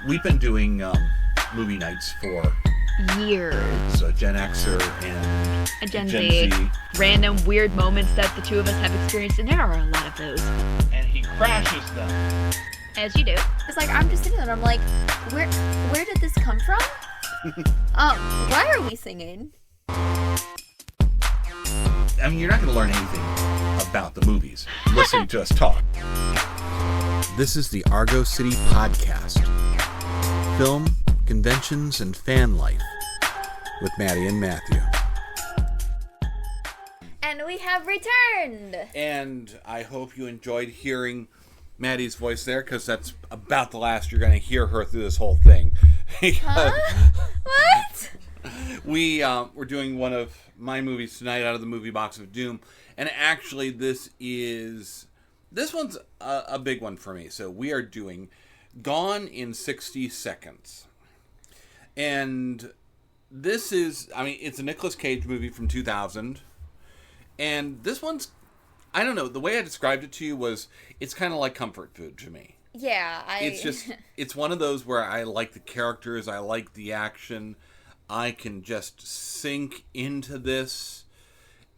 We've been doing movie nights for years. so Gen Xer and A Gen Z. Random weird moments that the two of us have experienced, and there are a lot of those. And he crashes them. As you do. It's like, I'm just sitting there and I'm like, where did this come from? Why are we singing? I mean, you're not going to learn anything about the movies listening to us talk. This is the Argo City Podcast. Film, conventions, and fan life with Maddie and Matthew. And we have returned. And I hope you enjoyed hearing Maddie's voice there, because that's about the last you're going to hear her through this whole thing. Huh? What? We're doing one of my movies tonight out of the movie Box of Doom, and actually this one's a big one for me. So we are doing Gone in 60 Seconds, and this is, I mean, it's a Nicolas Cage movie from 2000, and this one's, I don't know, the way I described it to you was, it's kind of like comfort food to me. Yeah, it's one of those where I like the characters, I like the action, I can just sink into this,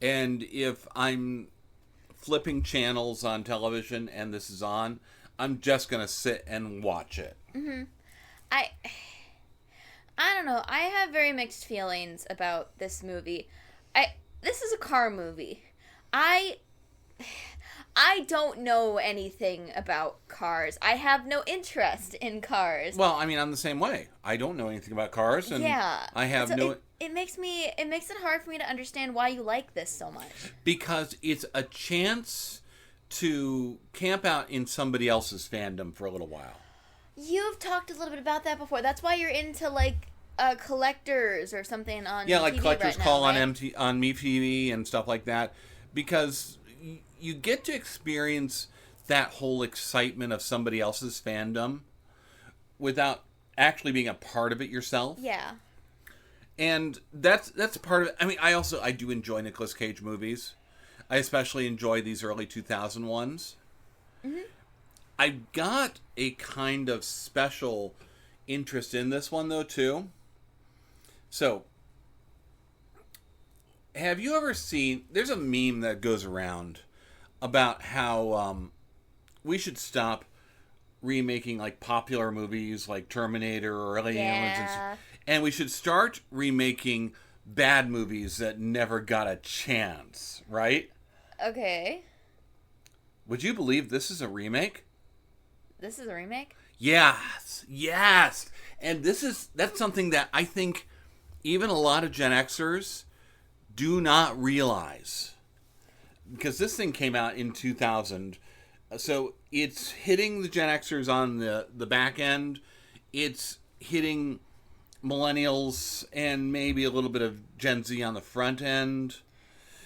and if I'm flipping channels on television and this is on, I'm just gonna sit and watch it. Mm-hmm. I don't know. I have very mixed feelings about this movie. This is a car movie. I don't know anything about cars. I have no interest in cars. Well, I mean, I'm the same way. I don't know anything about cars, and yeah, I have no. It makes it hard for me to understand why you like this so much. Because it's a chance to camp out in somebody else's fandom for a little while. You've talked a little bit about that before. That's why you're into like collectors or something on like TV Collectors right Call now, on right? on MeTV and stuff like that, because you get to experience that whole excitement of somebody else's fandom without actually being a part of it yourself. Yeah. And that's part of it. I mean, I do enjoy Nicolas Cage movies. I especially enjoy these early 2000 ones. Mm-hmm. I got a kind of special interest in this one, though, too. So, have you ever seen... There's a meme that goes around about how we should stop remaking like popular movies like Terminator or Aliens, and we should start remaking bad movies that never got a chance, right? Okay. Would you believe this is a remake? This is a remake? Yes. And that's something that I think even a lot of Gen Xers do not realize. Because this thing came out in 2000, so it's hitting the Gen Xers on the back end. It's hitting millennials and maybe a little bit of Gen Z on the front end.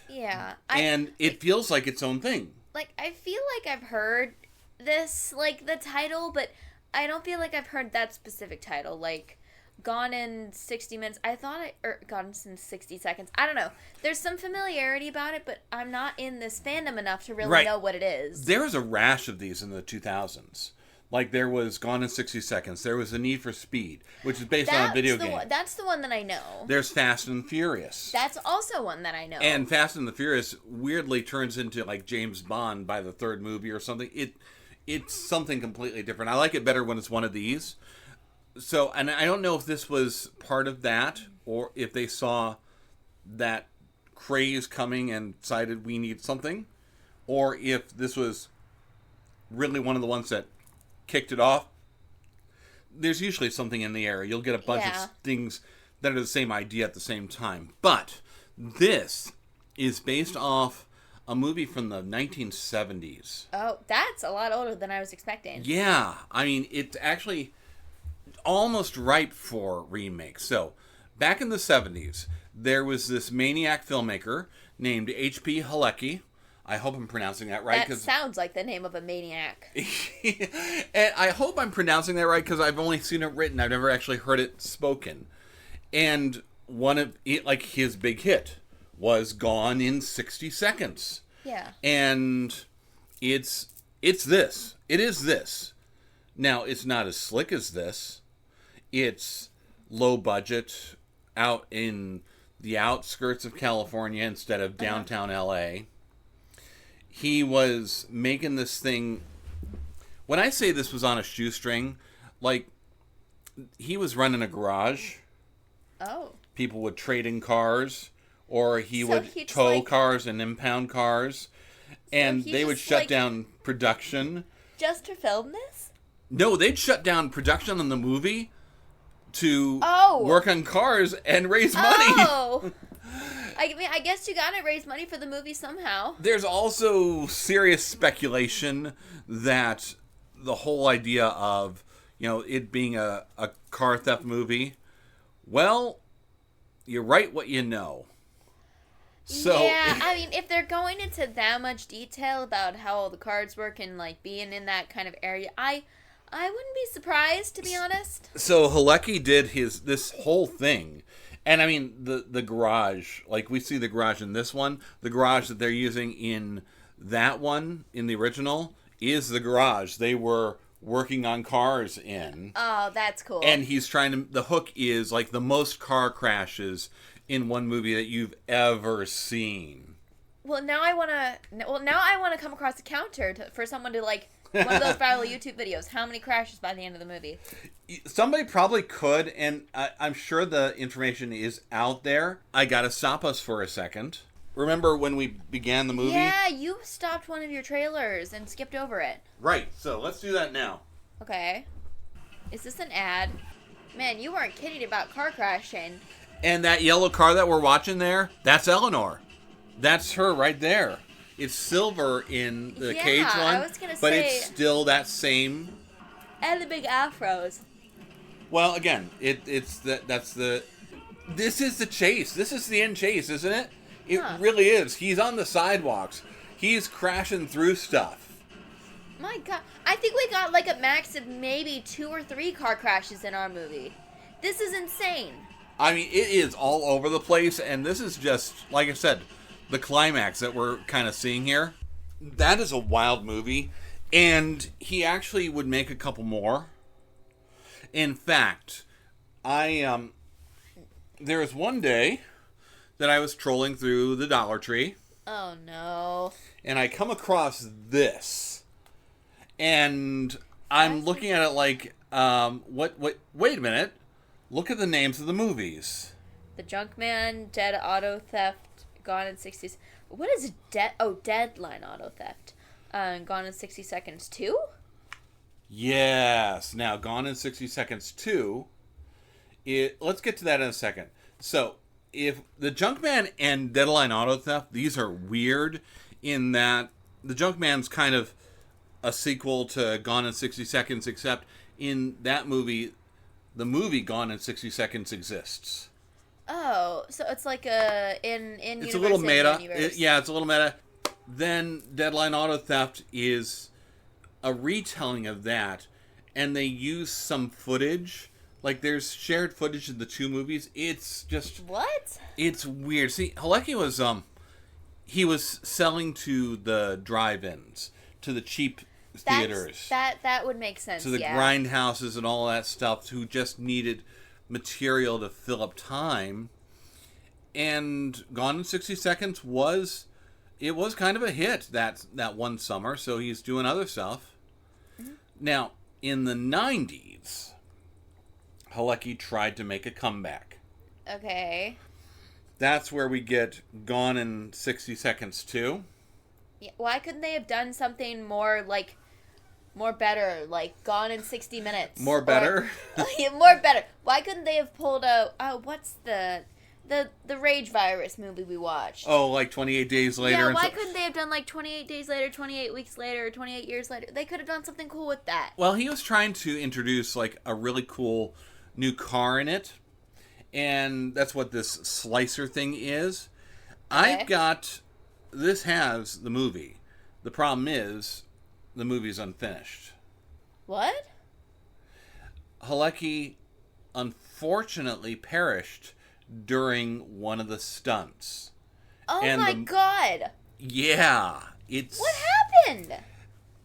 Yeah. And it feels like its own thing. Like, I feel like I've heard this, like, the title, but I don't feel like I've heard that specific title. Like, Gone in 60 Minutes. Gone in 60 Seconds. I don't know. There's some familiarity about it, but I'm not in this fandom enough to really know what it is. There was a rash of these in the 2000s. Like, there was Gone in 60 Seconds. There was A Need for Speed, which is based on a video game. That's the one that I know. There's Fast and Furious. That's also one that I know. And Fast and the Furious weirdly turns into, like, James Bond by the third movie or something. It's something completely different. I like it better when it's one of these. So, and I don't know if this was part of that, or if they saw that craze coming and decided we need something, or if this was really one of the ones that kicked it off. There's usually something in the air. You'll get a bunch of things that are the same idea at the same time. But this is based off a movie from the 1970s. Oh, that's a lot older than I was expecting. Yeah. I mean, it's actually almost ripe for remake. So, back in the 70s, there was this maniac filmmaker named H.P. Halecki. I hope I'm pronouncing that right. That sounds like the name of a maniac. And I hope I'm pronouncing that right, because I've only seen it written. I've never actually heard it spoken. And one of his big hit was Gone in 60 Seconds. Yeah. And it's this. It is this. Now, it's not as slick as this. It's low budget, out in the outskirts of California instead of downtown LA. He was making this thing. When I say this was on a shoestring, like, he was running a garage. Oh. People would trade in cars, or he So would he just, tow like- cars and impound cars, and he they would just, shut like- down production. Just to film this? No, they'd shut down production on the movie to Oh. work on cars and raise money. Oh. I mean, I guess you gotta raise money for the movie somehow. There's also serious speculation that the whole idea of, it being a car theft movie, well, you write what you know. So, yeah, I mean, if they're going into that much detail about how all the cards work and, like, being in that kind of area, I wouldn't be surprised, to be honest. So Halecki did this whole thing. And I mean, the garage, like we see the garage in this one, the garage that they're using in that one, in the original, is the garage they were working on cars in. Oh, that's cool. And the hook is like the most car crashes in one movie that you've ever seen. Well, now I want to come across a counter for someone to, like, one of those viral YouTube videos. How many crashes by the end of the movie? Somebody probably could, and I'm sure the information is out there. I gotta stop us for a second. Remember when we began the movie? Yeah, you stopped one of your trailers and skipped over it. Right, so let's do that now. Okay. Is this an ad? Man, you weren't kidding about car crashing. And that yellow car that we're watching there, that's Eleanor. That's her right there. It's silver in the Yeah, Cage one, I was gonna but say- it's still that same. And the big afros. Well, again, that's the. This is the chase. This is the end chase, isn't it? It really is. He's on the sidewalks. He's crashing through stuff. My God. I think we got, like, a max of maybe 2 or 3 car crashes in our movie. This is insane. I mean, it is all over the place, and this is just, like I said, the climax that we're kind of seeing here. That is a wild movie, and he actually would make a couple more. In fact, there was one day that I was trolling through the Dollar Tree, Oh, no. and I come across this, and I'm looking at it like, wait a minute, look at the names of the movies. The Junkman, Dead Auto Theft, Gone in 60... What is Deadline Auto Theft? Gone in 60 Seconds 2? Yes. Now, Gone in 60 Seconds 2, let's get to that in a second. So, if the Junkman and Deadline Auto Theft, these are weird in that the Junkman's kind of a sequel to Gone in 60 Seconds, except in that movie, the movie Gone in 60 Seconds exists. Oh, so it's like in It's a little meta. Universe. It's a little meta. Then Deadline Auto Theft is a retelling of that, and they use some footage. Like, there's shared footage in the two movies. It's just... What? It's weird. See, Halecki was, he was selling to the drive-ins, to the cheap theaters. That would make sense, to the grindhouses and all that stuff, who just needed material to fill up time. And Gone in 60 Seconds was kind of a hit that one summer, so he's doing other stuff. Mm-hmm. Now, in the 90s, Halecki tried to make a comeback. Okay. That's where we get Gone in 60 Seconds 2. Yeah, why couldn't they have done something more better, like Gone in 60 Minutes? More better? Yeah, more better. Why couldn't they have pulled what's the Rage Virus movie we watched? Oh, like 28 Days Later. Yeah, why couldn't they have done like 28 Days Later, 28 Weeks Later, 28 Years Later? They could have done something cool with that. Well, he was trying to introduce like a really cool new car in it. And that's what this slicer thing is. Okay. This has the movie. The problem is, the movie's unfinished. What? Halecki unfortunately perished during one of the stunts. Oh And my God! Yeah, it's... What happened?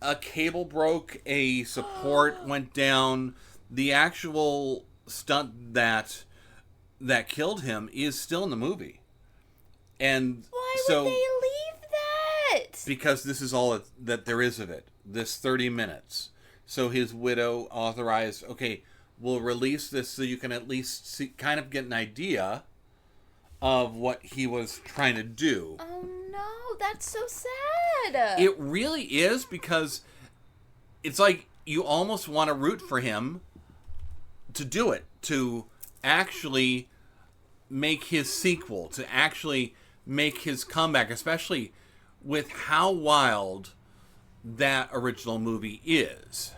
a cable broke, a support went down. The actual stunt that killed him is still in the movie. And Why so, would they leave that? because this is all that there is of it. This 30 minutes. So his widow authorized, okay, we'll release this so you can at least see, kind of get an idea of what he was trying to do. Oh no, that's so sad. It really is, because it's like you almost want to root for him to do it, to actually make his sequel, to actually make his comeback, especially with how wild that original movie is.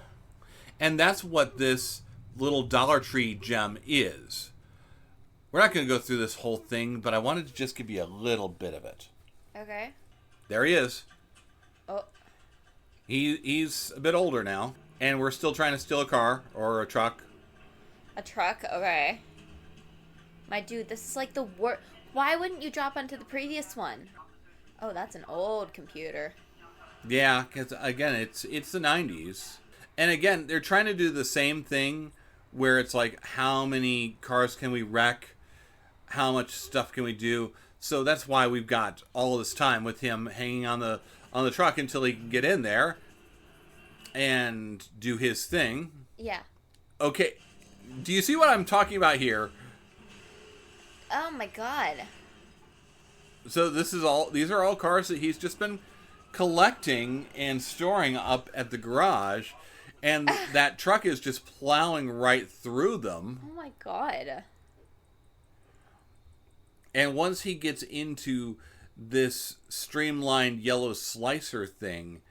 And that's what this little Dollar Tree gem is. We're not going to go through this whole thing, but I wanted to just give you a little bit of it. Okay. There he is. Oh. He's a bit older now, and we're still trying to steal a car or a truck. A truck? Okay. My dude, this is like the worst. Why wouldn't you drop onto the previous one? Oh, that's an old computer. Yeah, because again, it's the 90s. And again, they're trying to do the same thing where it's like, how many cars can we wreck? How much stuff can we do? So that's why we've got all this time with him hanging on the truck until he can get in there and do his thing. Yeah. Okay, do you see what I'm talking about here? Oh my god. So these are all cars that he's just been collecting and storing up at the garage, and that truck is just plowing right through them. Oh my god. And once he gets into this streamlined yellow slicer thing,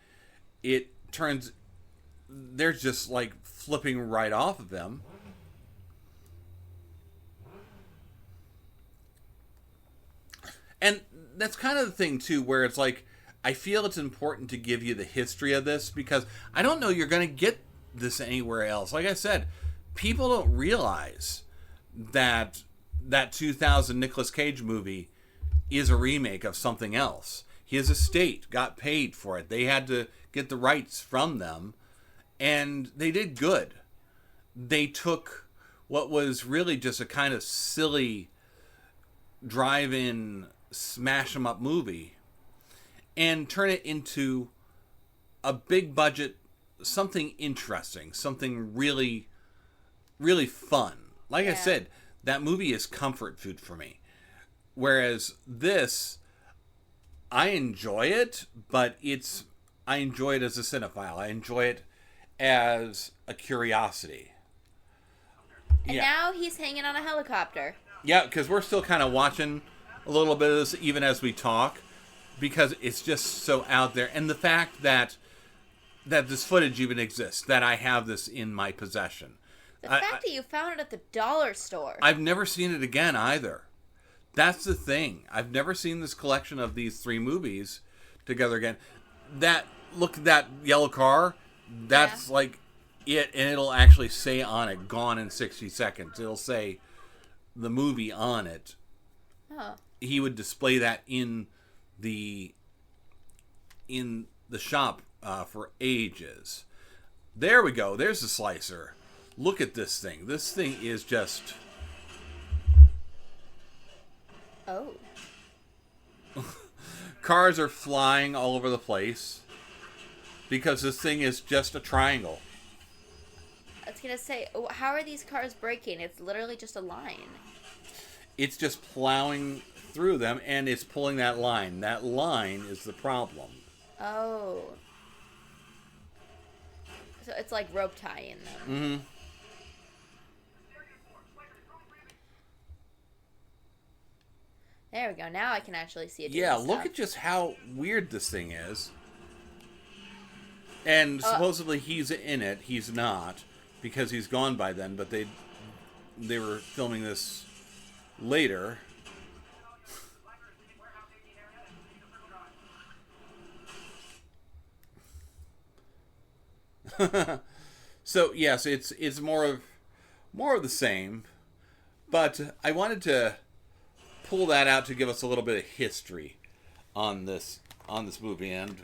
it turns, they're just like flipping right off of him. And that's kind of the thing too, where it's like, I feel it's important to give you the history of this, because I don't know you're going to get this anywhere else. Like I said, people don't realize that 2000 Nicolas Cage movie is a remake of something else. His estate got paid for it. They had to get the rights from them, and they did good. They took what was really just a kind of silly drive-in smash 'em up movie and turn it into a big budget, something interesting, something really, really fun. Like I said, that movie is comfort food for me. Whereas this, I enjoy it, but I enjoy it as a cinephile. I enjoy it as a curiosity. And now he's hanging on a helicopter. Yeah, because we're still kind of watching a little bit of this even as we talk, because it's just so out there. And the fact that this footage even exists, that I have this in my possession. The fact that you found it at the dollar store. I've never seen it again either. That's the thing. I've never seen this collection of these three movies together again. Look at that yellow car. That's like it, and it'll actually say on it, "Gone in 60 seconds." It'll say the movie on it. Oh. He would display that in the shop for ages. There we go. There's the slicer. Look at this thing. This thing is just... Oh. Cars are flying all over the place because this thing is just a triangle. I was going to say, how are these cars braking? It's literally just a line. It's just plowing through them, and it's pulling that line. That line is the problem. Oh. So it's like rope tying them. Mm-hmm. There we go. Now I can actually see it. Yeah, look at just how weird this thing is. And supposedly he's in it. He's not, because he's gone by then. But they were filming this later. So yes, it's more of the same. But I wanted to pull that out to give us a little bit of history on this movie and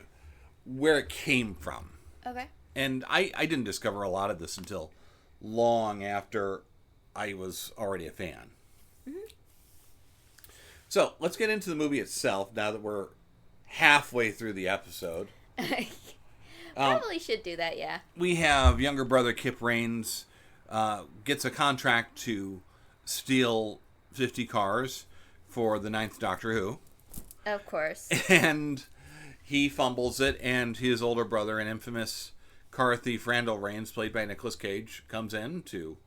where it came from. Okay. And I didn't discover a lot of this until long after I was already a fan. Mm-hmm. So, let's get into the movie itself now that we're halfway through the episode. Probably should do that, yeah. We have younger brother Kip Raines gets a contract to steal 50 cars for the 9th Doctor Who. Of course. And he fumbles it, and his older brother, an infamous car thief, Randall Raines, played by Nicolas Cage, comes in to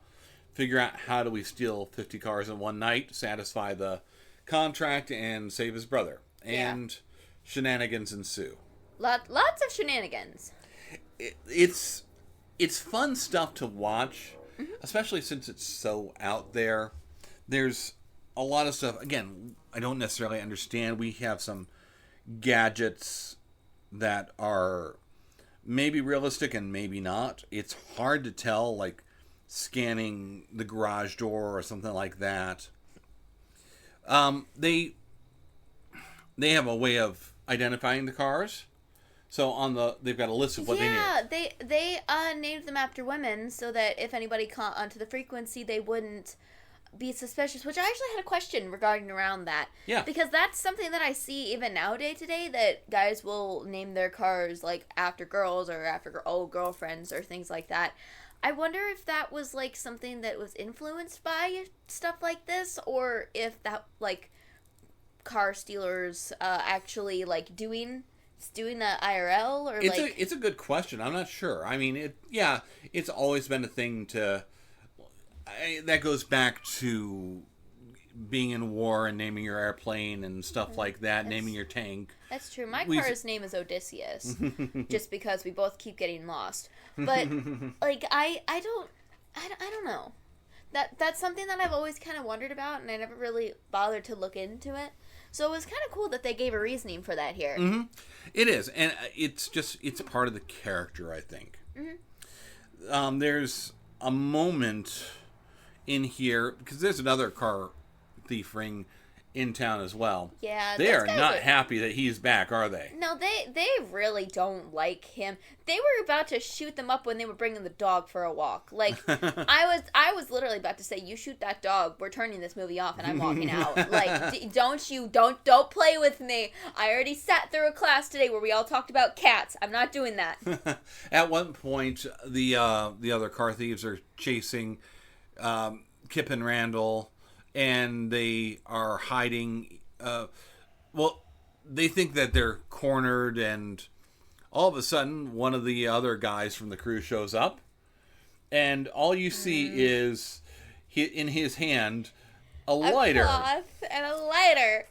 figure out how do we steal 50 cars in one night, satisfy the contract, and save his brother. And shenanigans ensue. Lots of shenanigans. It's fun stuff to watch, especially since it's so out there. There's a lot of stuff, again, I don't necessarily understand. We have some gadgets that are maybe realistic and maybe not. It's hard to tell, like scanning the garage door or something like that. They have a way of identifying the cars. So they've got a list of what they need. Yeah, they named them after women so that if anybody caught onto the frequency, they wouldn't be suspicious, which I actually had a question regarding around that. Yeah. Because that's something that I see even now day to day, that guys will name their cars like after girls or after old girlfriends or things like that. I wonder if that was like something that was influenced by stuff like this, or if that like car stealers actually like doing that IRL, or it's a good question. I'm not sure. I mean, it's always been a thing that goes back to being in war and naming your airplane and stuff like that, naming your tank. That's true. My car's name is Odysseus, just because we both keep getting lost. But like I don't know. That's something that I've always kind of wondered about, and I never really bothered to look into it. So it was kind of cool that they gave a reasoning for that here. Mm-hmm. It is, and it's part of the character, I think. Mm-hmm. There's a moment in here, because there's another car thief ring in town as well. Yeah, they are not happy that he's back, are they? No, they really don't like him. They were about to shoot them up when they were bringing the dog for a walk. Like, I was literally about to say, "You shoot that dog, we're turning this movie off, and I'm walking out." Like, don't play with me. I already sat through a class today where we all talked about cats. I'm not doing that. At one point, the other car thieves are chasing Kip and Randall, and they are hiding. They think that they're cornered, and all of a sudden, one of the other guys from the crew shows up, and all you see is in his hand a lighter. A cloth and a lighter.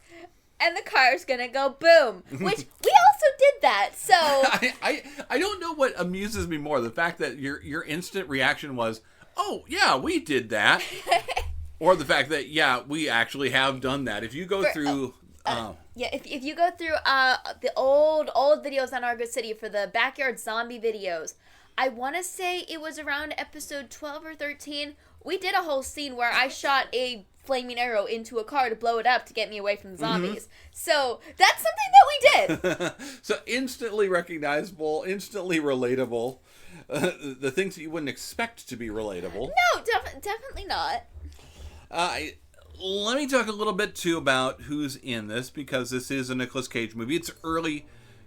And the car's gonna go boom. Which, we also did that, so... I don't know what amuses me more, the fact that your instant reaction was, "Oh, yeah, we did that." Or the fact that, yeah, we actually have done that. If you go through... if you go through the old videos on Our Good City for the Backyard Zombie videos, I want to say it was around episode 12 or 13, we did a whole scene where I shot a flaming arrow into a car to blow it up to get me away from the zombies. So, that's something that we did. So, instantly recognizable, instantly relatable. The things that you wouldn't expect to be relatable. No, definitely not. Let me talk a little bit, too, about who's in this, because this is a Nicolas Cage movie. It's early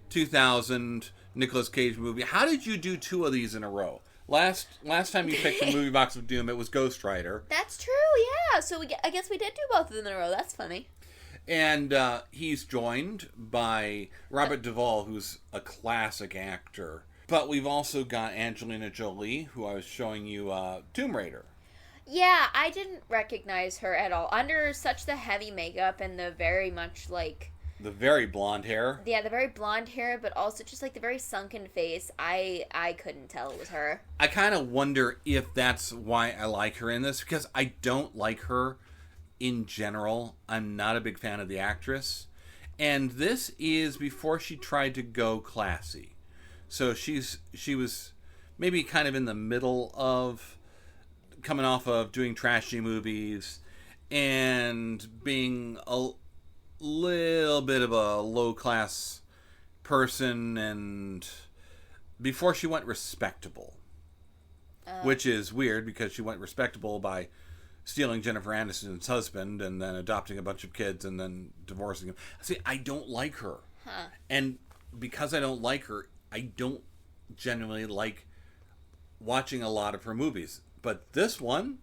2000 Nicolas Cage movie. How did you do two of these in a row? Last time you picked the movie Box of Doom, it was Ghost Rider. That's true, yeah. So I guess we did do both of them in a row. That's funny. And he's joined by Robert Duvall, who's a classic actor. But we've also got Angelina Jolie, who I was showing you Tomb Raider. Yeah, I didn't recognize her at all. Under such the heavy makeup and the very much like... The very blonde hair. Yeah, the very blonde hair, but also just like the very sunken face. I couldn't tell it was her. I kind of wonder if that's why I like her in this, because I don't like her in general. I'm not a big fan of the actress. And this is before she tried to go classy. So she was maybe kind of in the middle of coming off of doing trashy movies and being a little bit of a low-class person, and before she went respectable. Which is weird because she went respectable by stealing Jennifer Aniston's husband and then adopting a bunch of kids and then divorcing him. See, I don't like her. And because I don't like her, I don't genuinely like watching a lot of her movies. But this one,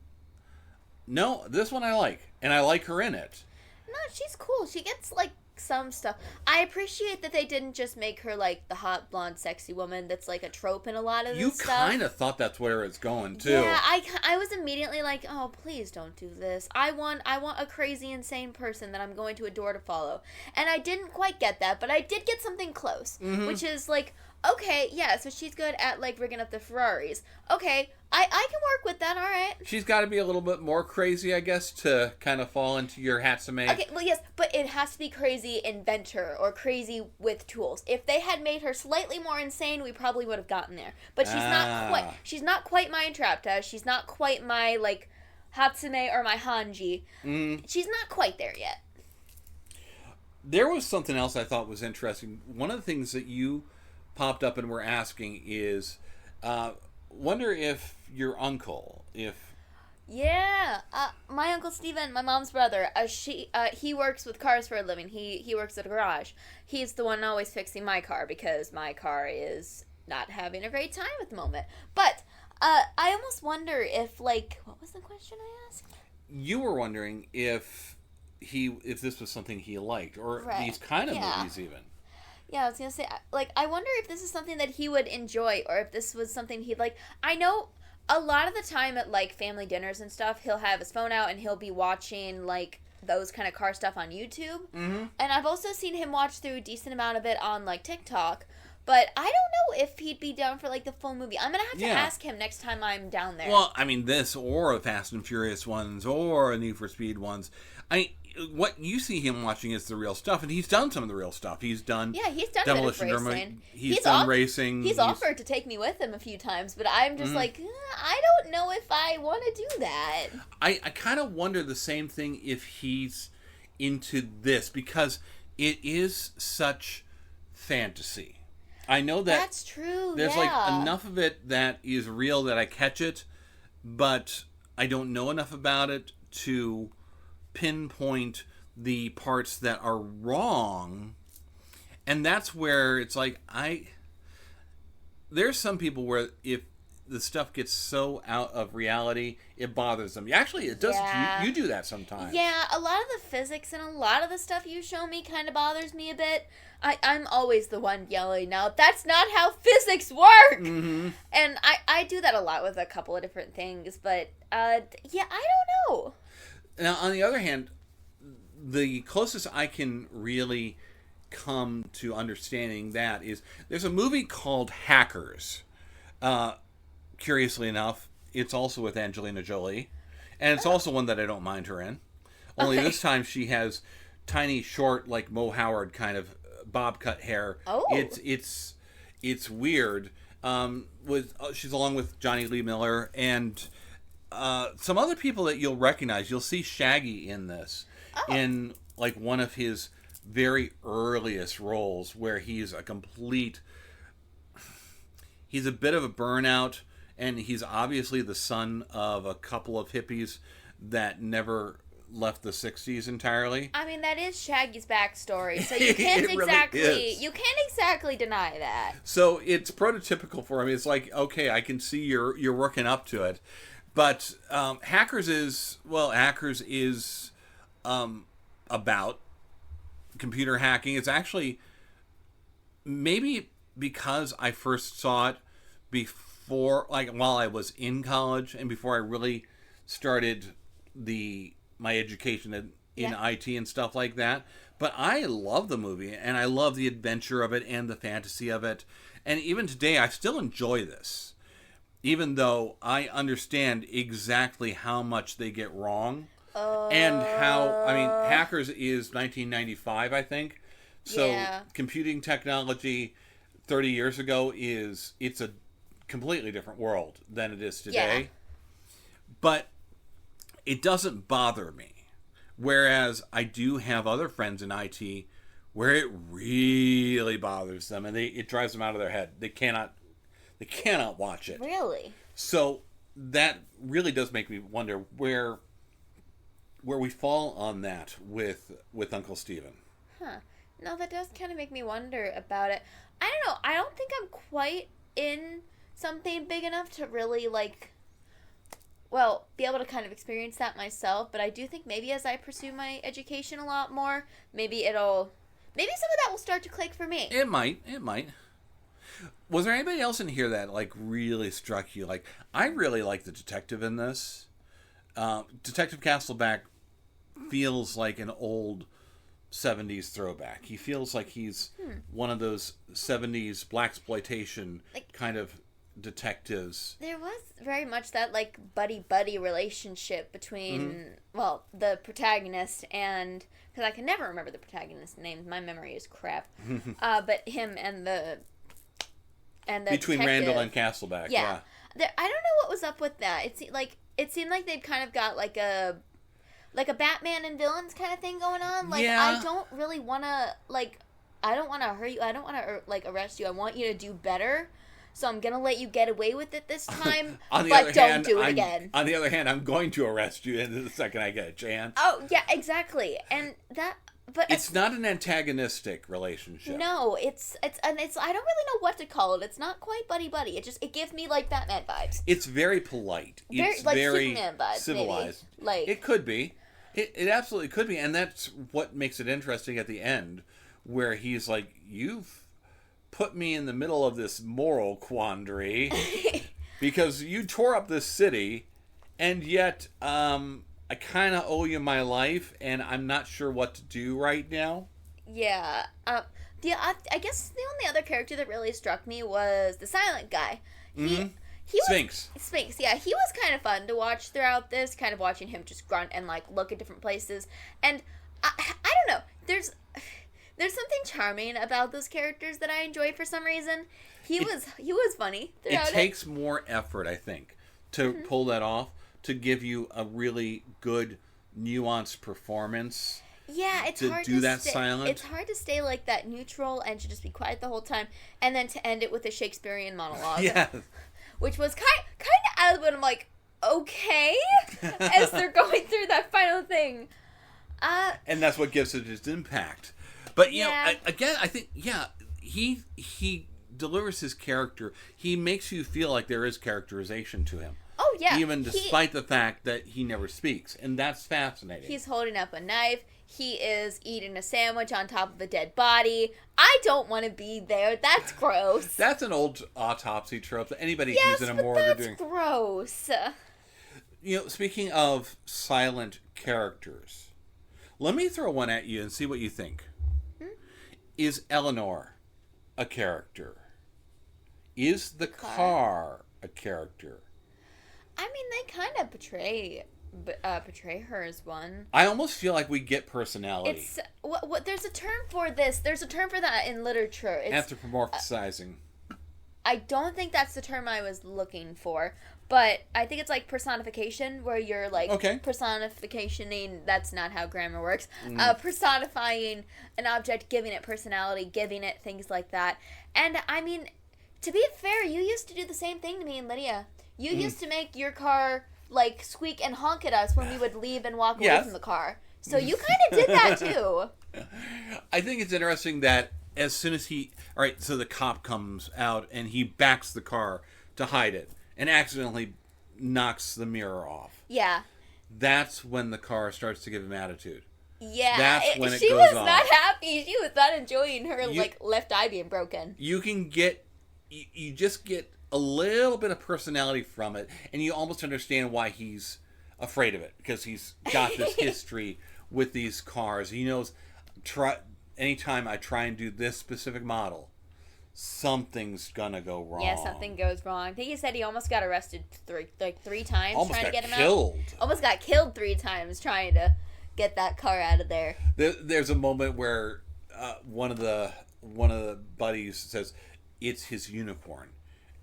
this one I like. And I like her in it. No, she's cool. She gets, like, some stuff. I appreciate that they didn't just make her, like, the hot, blonde, sexy woman that's, like, a trope in a lot of this stuff. You kind of thought that's where it's going, too. Yeah, I was immediately like, oh, please don't do this. I want a crazy, insane person that I'm going to adore to follow. And I didn't quite get that, but I did get something close, which is, like, okay, yeah, so she's good at, like, rigging up the Ferraris. Okay, I can work with that, all right. She's got to be a little bit more crazy, I guess, to kind of fall into your Hatsume. Okay, well, yes, but it has to be crazy inventor or crazy with tools. If they had made her slightly more insane, we probably would have gotten there. But she's not quite my Entrapta. She's not quite my, like, Hatsume or my Hanji. She's not quite there yet. There was something else I thought was interesting. One of the things that you popped up and were asking is, wonder if your uncle, Yeah, my Uncle Steven, my mom's brother, he works with cars for a living. He works at a garage. He's the one always fixing my car because my car is not having a great time at the moment. But I almost wonder if, like, what was the question I asked? You were wondering if this was something he liked, or these kind of movies even. Yeah, I was going to say, like, I wonder if this is something that he would enjoy, or if this was something he'd like. I know a lot of the time at, like, family dinners and stuff, he'll have his phone out and he'll be watching, like, those kind of car stuff on YouTube. And I've also seen him watch through a decent amount of it on, like, TikTok. But I don't know if he'd be down for, like, the full movie. I'm going to have to ask him next time I'm down there. Well, I mean, this or the Fast and Furious ones or the Need for Speed ones. What you see him watching is the real stuff, and he's done some of the real stuff. He's done Demolition Derby. He's done racing. He's offered to take me with him a few times, but I'm just like, I don't know if I want to do that. I kind of wonder the same thing if he's into this, because it is such fantasy. I know that's true. There's like enough of it that is real that I catch it, but I don't know enough about it to pinpoint the parts that are wrong. And that's where it's like, there's some people where if the stuff gets so out of reality, it bothers them. Actually, it does. You do that sometimes. Yeah, a lot of the physics and a lot of the stuff you show me kind of bothers me a bit. I'm always the one yelling out, that's not how physics work! And I do that a lot with a couple of different things, but I don't know. Now, on the other hand, the closest I can really come to understanding that is there's a movie called Hackers. Curiously enough, it's also with Angelina Jolie, and it's also one that I don't mind her in. Only this time she has tiny, short, like Mo Howard kind of bob cut hair. Oh, it's weird. She's along with Johnny Lee Miller and some other people that you'll recognize. You'll see Shaggy in this, in like one of his very earliest roles, where he's a bit of a burnout, and he's obviously the son of a couple of hippies that never left the 60s entirely. I mean, that is Shaggy's backstory, so you can't you can't exactly deny that. So it's prototypical for him. It's like, okay, I can see you're working up to it. But Hackers is about computer hacking. It's actually, maybe because I first saw it before, like while I was in college and before I really started my education in IT and stuff like that. But I love the movie, and I love the adventure of it and the fantasy of it. And even today, I still enjoy this, even though I understand exactly how much they get wrong. And how, I mean, Hackers is 1995, I think. So computing technology 30 years ago it's a completely different world than it is today. Yeah. But it doesn't bother me. Whereas I do have other friends in IT where it really bothers them, and it drives them out of their head. They cannot They cannot watch it. Really? So that really does make me wonder where we fall on that with Uncle Stephen. Huh. No, that does kind of make me wonder about it. I don't know. I don't think I'm quite in something big enough to really, like, well, be able to kind of experience that myself. But I do think maybe as I pursue my education a lot more, maybe some of that will start to click for me. It might. Was there anybody else in here that, like, really struck you? Like, I really like the detective in this. Detective Castleback feels like an old 70s throwback. He feels like he's one of those 70s blaxploitation kind of detectives. There was very much that, like, buddy-buddy relationship between, well, the protagonist and... Because I can never remember the protagonist's name. My memory is crap. But him and the between detective. Randall and Castleback, yeah. I don't know what was up with that. It seemed like they've kind of got like a Batman and villains kind of thing going on. Like, yeah. I don't really want to, like, I don't want to hurt you. I don't want to, like, arrest you. I want you to do better. So I'm going to let you get away with it this time, but don't do it again. On the other hand, I'm going to arrest you the second I get a chance. Oh, yeah, exactly. And that... But it's not an antagonistic relationship. No, it's I don't really know what to call it. It's not quite buddy. It gives me like Batman vibes. It's very polite. It's like very Superman vibes, civilized. Maybe. Like, it could be. It absolutely could be, and that's what makes it interesting at the end, where he's like, "You've put me in the middle of this moral quandary because you tore up this city, and yet I kind of owe you my life, and I'm not sure what to do right now." Yeah. I guess the only other character that really struck me was the silent guy. He was Sphinx. Yeah, he was kind of fun to watch throughout this. Kind of watching him just grunt and like look at different places. And I don't know. There's something charming about those characters that I enjoy for some reason. He was funny throughout it. Takes more effort, I think, to pull that off. To give you a really good, nuanced performance. Yeah, it's hard to do that silent. It's hard to stay like that neutral and to just be quiet the whole time, and then to end it with a Shakespearean monologue. Yeah, which was kind of out of the. I'm like, okay, as they're going through that final thing. And that's what gives it its impact. But you know, I think he delivers his character. He makes you feel like there is characterization to him. Oh, yeah. Even despite the fact that he never speaks. And that's fascinating. He's holding up a knife. He is eating a sandwich on top of a dead body. I don't want to be there. That's gross. That's an old autopsy trope that anybody who's in a morgue are doing. That's gross. You know, speaking of silent characters, let me throw one at you and see what you think. Is Eleanor a character? Is the car a character? I mean, they kind of portray her as one. I almost feel like we get personality. It's what there's a term for this. There's a term for that in literature. It's anthropomorphizing. I don't think that's the term I was looking for, but I think it's like personification, where you're like personificationing. That's not how grammar works. Personifying an object, giving it personality, giving it things like that. And I mean, to be fair, you used to do the same thing to me and Lydia. You used to make your car, like, squeak and honk at us when we would leave and walk away from the car. So you kind of did that, too. I think it's interesting that as soon as so the cop comes out and he backs the car to hide it and accidentally knocks the mirror off. Yeah. That's when the car starts to give him attitude. Yeah. That's when she goes was off. not happy. She was not enjoying her, left eye being broken. You just get a little bit of personality from it, and you almost understand why he's afraid of it, because he's got this history with these cars. He knows, anytime I try and do this specific model, something's gonna go wrong. Yeah, something goes wrong. I think he said he almost got arrested three times trying to get him killed. out. Almost got killed 3 times trying to get that car out of there. There's a moment where one of the buddies says it's his unicorn.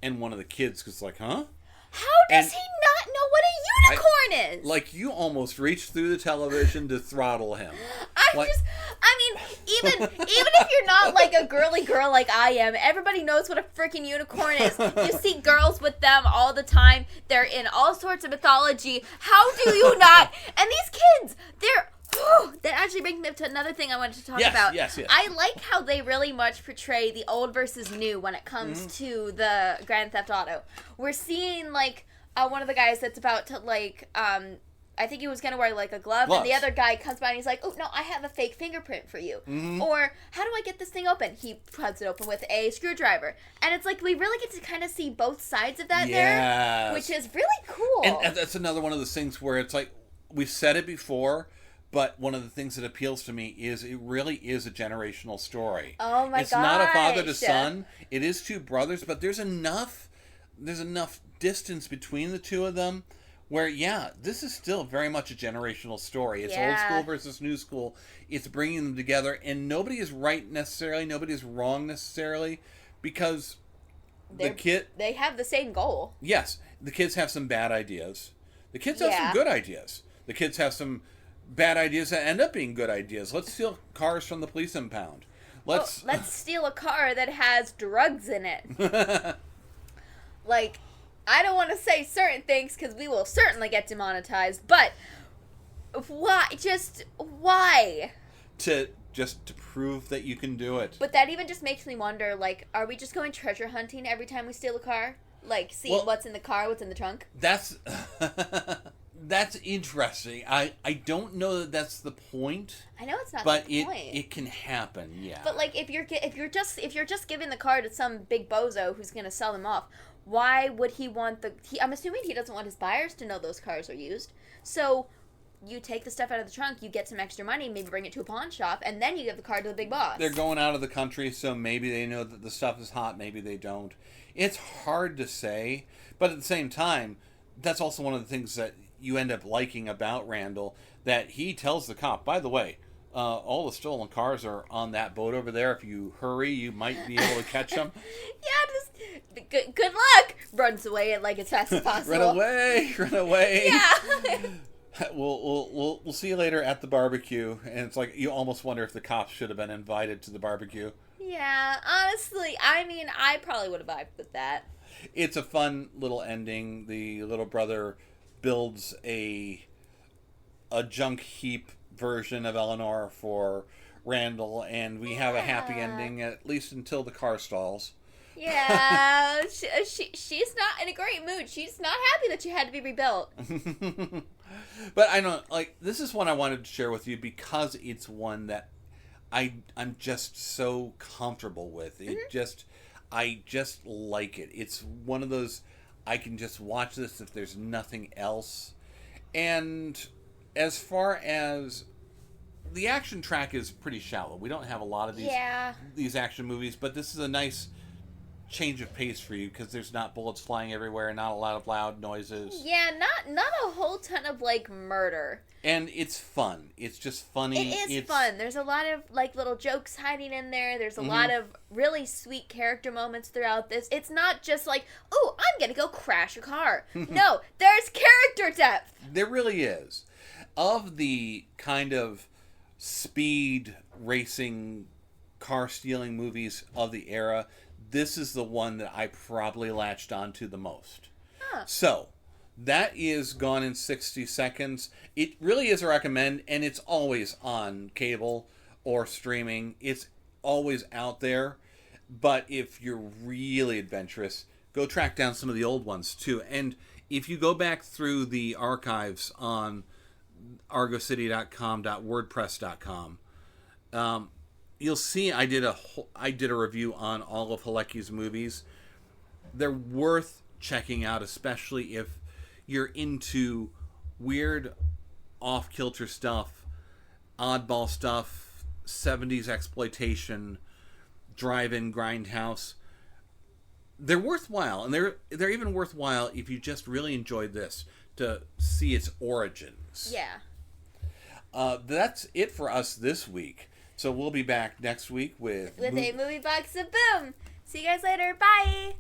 And one of the kids is like, huh? How does he not know what a unicorn is? Like, you almost reached through the television to throttle him. even even if you're not like a girly girl like I am, everybody knows what a freaking unicorn is. You see girls with them all the time. They're in all sorts of mythology. How do you not? And these kids, that actually brings me up to another thing I wanted to talk about. Yes. I like how they really much portray the old versus new when it comes to the Grand Theft Auto. We're seeing like one of the guys that's about to like I think he was going to wear like a glove, and the other guy comes by and he's like, oh no, I have a fake fingerprint for you. Or how do I get this thing open? He cuts it open with a screwdriver. And it's like we really get to kind of see both sides of that there, which is really cool. And that's another one of those things where it's like, we've said it before, but one of the things that appeals to me is it really is a generational story. Oh my gosh. It's not a father to son. It is two brothers, but there's enough distance between the two of them where, this is still very much a generational story. It's old school versus new school. It's bringing them together, and nobody is right necessarily. Nobody is wrong necessarily, because they have the same goal. Yes, the kids have some bad ideas. The kids have some good ideas. The kids have some bad ideas that end up being good ideas. Let's steal cars from the police impound. Let's steal a car that has drugs in it. Like, I don't want to say certain things because we will certainly get demonetized, but why? Just why? To prove that you can do it. But that even just makes me wonder, like, are we just going treasure hunting every time we steal a car? Like, seeing what's in the car, what's in the trunk? That's interesting. I don't know that that's the point. I know it's not the point. But it can happen, yeah. But like if you're just giving the car to some big bozo who's going to sell them off, why would he want I'm assuming he doesn't want his buyers to know those cars are used. So you take the stuff out of the trunk, you get some extra money, maybe bring it to a pawn shop, and then you give the car to the big boss. They're going out of the country, so maybe they know that the stuff is hot, maybe they don't. It's hard to say, but at the same time, that's also one of the things that you end up liking about Randall, that he tells the cop, by the way, all the stolen cars are on that boat over there. If you hurry, you might be able to catch them. Just good luck. Runs away like as fast as possible. Run away. Yeah. We'll see you later at the barbecue, and it's like you almost wonder if the cops should have been invited to the barbecue. Yeah, honestly, I mean, I probably would have vibed with that. It's a fun little ending. The little brother builds a junk heap version of Eleanor for Randall, and we have a happy ending, at least until the car stalls. Yeah, she's not in a great mood. She's not happy that she had to be rebuilt. But I don't, like, this is one I wanted to share with you because it's one that I'm just so comfortable with. I just like it. It's one of those, I can just watch this if there's nothing else. And as far as the action track is pretty shallow. We don't have a lot of these action movies, but this is a nice change of pace for you because there's not bullets flying everywhere, not a lot of loud noises. Yeah, not a whole ton of like murder. And it's fun. It's just funny. It's fun. There's a lot of like little jokes hiding in there. There's a lot of really sweet character moments throughout this. It's not just like, oh, I'm gonna go crash a car. No, there's character depth. There really is. Of the kind of speed racing, car stealing movies of the era, this is the one that I probably latched onto the most. Huh. So, that is Gone in 60 Seconds. It really is a recommend, and it's always on cable or streaming. It's always out there. But if you're really adventurous, go track down some of the old ones too. And if you go back through the archives on argocity.com.wordpress.com, you'll see I did a review on all of Halecki's movies. They're worth checking out, especially if you're into weird, off-kilter stuff, oddball stuff, 70s exploitation, drive-in grindhouse. They're worthwhile, and they're even worthwhile if you just really enjoyed this, to see its origins. Yeah. That's it for us this week. So we'll be back next week with a movie box of boom. See you guys later. Bye.